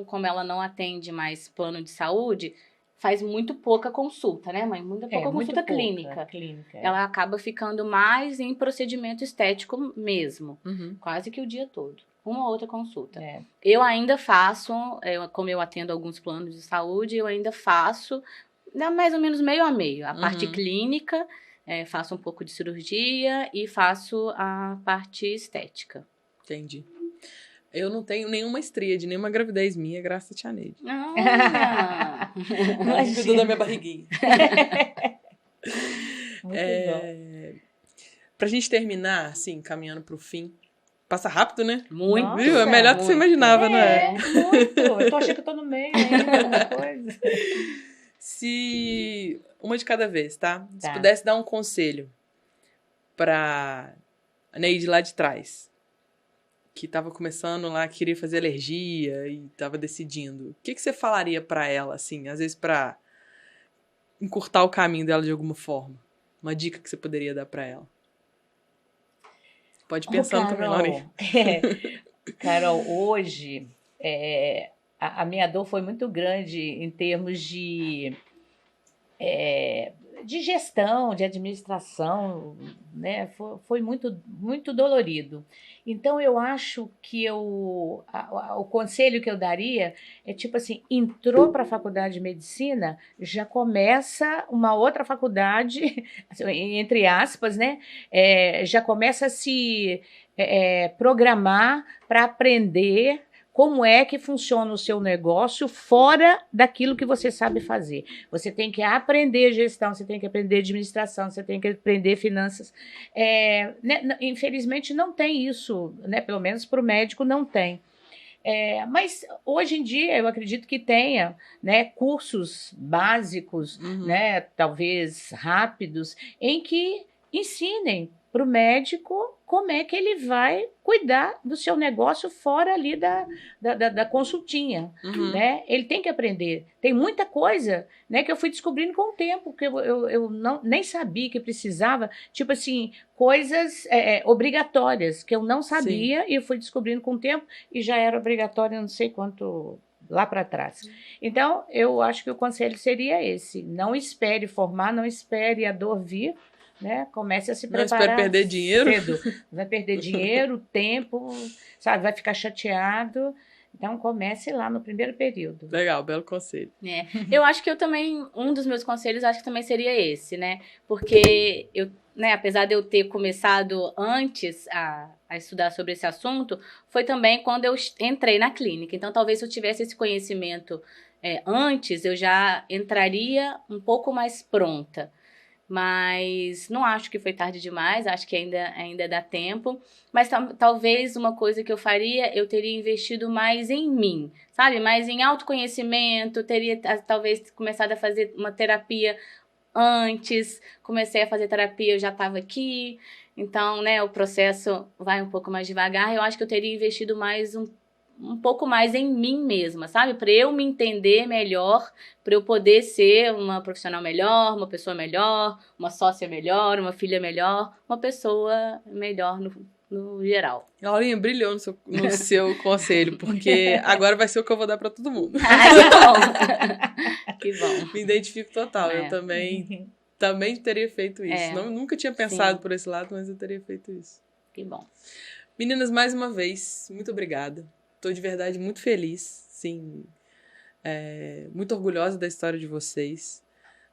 como ela não atende mais plano de saúde, faz muito pouca consulta, né, mãe? Muito pouca consulta clínica. Ela acaba ficando mais em procedimento estético mesmo, quase que o dia todo. uma ou outra consulta. É. Eu ainda faço, como eu atendo alguns planos de saúde, eu ainda faço mais ou menos meio a meio. A parte clínica, faço um pouco de cirurgia e faço a parte estética. Entendi. Eu não tenho nenhuma estria de nenhuma gravidez minha, graças a Tia Neide. Olha! Cuidou da minha barriguinha. Muito bom. Pra gente terminar, assim, caminhando pro fim. Passa rápido, né? Muito. Nossa, Viu? É melhor do que você imaginava, não é? Muito. Eu tô achando que eu tô no meio ainda, alguma coisa. Se... Uma de cada vez, tá? Se Tá. pudesse dar um conselho pra Neide lá de trás, que tava começando lá, queria fazer alergia e tava decidindo, o que você falaria pra ela, assim, às vezes pra encurtar o caminho dela de alguma forma? Uma dica que você poderia dar pra ela? Pode ir pensando também, Laurinha. Carol, hoje a minha dor foi muito grande em termos de gestão, de administração, né? Foi muito, muito dolorido. Então, eu acho que o conselho que eu daria é tipo assim, entrou para a faculdade de medicina, já começa uma outra faculdade, entre aspas, né? Já começa a se programar para aprender como é que funciona o seu negócio fora daquilo que você sabe fazer. Você tem que aprender gestão, você tem que aprender administração, você tem que aprender finanças. Infelizmente não tem isso, né? Pelo menos para o médico não tem. Mas hoje em dia eu acredito que tenha, né, cursos básicos, né, talvez rápidos, em que ensinem para o médico como é que ele vai cuidar do seu negócio fora ali da consultinha, né? Ele tem que aprender. Tem muita coisa, né, que eu fui descobrindo com o tempo, que eu nem sabia que precisava, tipo assim, coisas obrigatórias que eu não sabia. Sim. E eu fui descobrindo com o tempo e já era obrigatório não sei quanto lá para trás. Então, eu acho que o conselho seria esse: não espere formar, não espere a dor vir, né? Comece a se preparar. Não espere perder dinheiro. Cedo. Vai perder dinheiro, tempo, sabe? Vai ficar chateado. Então, comece lá no primeiro período. Legal, belo conselho. Eu acho que eu também, um dos meus conselhos, acho que também seria esse, né? Porque eu, né, apesar de eu ter começado antes a estudar sobre esse assunto, foi também quando eu entrei na clínica. Então, talvez se eu tivesse esse conhecimento antes, eu já entraria um pouco mais pronta. Mas não acho que foi tarde demais, acho que ainda dá tempo. Mas talvez uma coisa que eu faria, eu teria investido mais em mim, sabe? Mais em autoconhecimento, teria talvez começado a fazer uma terapia antes. Comecei a fazer terapia, eu já estava aqui. Então, né, o processo vai um pouco mais devagar. Eu acho que eu teria investido mais um pouco mais em mim mesma, sabe? Para eu me entender melhor, para eu poder ser uma profissional melhor, uma pessoa melhor, uma sócia melhor, uma filha melhor, uma pessoa melhor no geral. Laurinha, brilhou no seu conselho, porque agora vai ser o que eu vou dar para todo mundo. Que bom. Me identifico total. Eu também teria feito isso. Nunca tinha pensado por esse lado, mas eu teria feito isso. Que bom. Meninas, mais uma vez, muito obrigada. Estou de verdade muito feliz, sim, muito orgulhosa da história de vocês,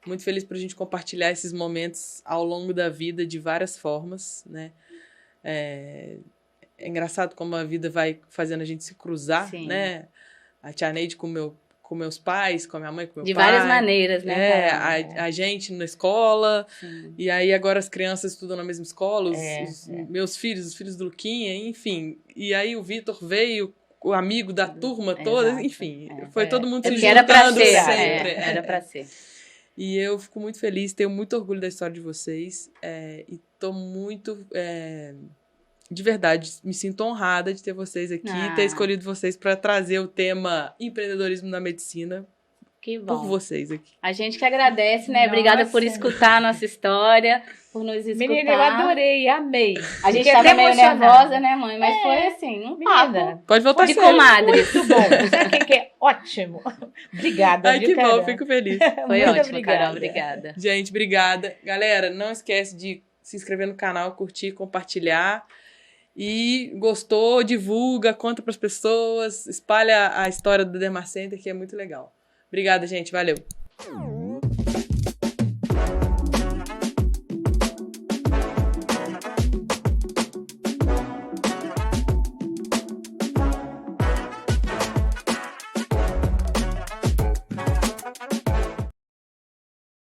muito feliz por a gente compartilhar esses momentos ao longo da vida de várias formas, né? É engraçado como a vida vai fazendo a gente se cruzar, sim, né? A Tia Neide com meus pais, com a minha mãe, com meu pai. De várias maneiras, né? A gente na escola, sim, e aí agora as crianças estudam na mesma escola, meus filhos, os filhos do Luquinha, enfim. E aí o Vitor veio, o amigo da turma toda, exato, enfim, foi todo mundo se juntando sempre. Era pra ser. E eu fico muito feliz, tenho muito orgulho da história de vocês, e tô muito, de verdade, me sinto honrada de ter vocês aqui, ter escolhido vocês para trazer o tema empreendedorismo na medicina. Que bom. Por vocês aqui. A gente que agradece, né? Nossa. Obrigada por escutar a nossa história, por nos escutar. Menina, eu adorei, amei. A gente estava meio nervosa, né, mãe? Mas foi assim, um papo. Pode voltar de comadres. Muito bom. Sabe o que é ótimo? Obrigada. Ai, que bom, fico feliz. Foi muito ótimo, obrigada. Carol, obrigada. Gente, obrigada. Galera, não esquece de se inscrever no canal, curtir, compartilhar. E gostou, divulga, conta pras pessoas, espalha a história do Dermar Center, que é muito legal. Obrigada, gente. Valeu.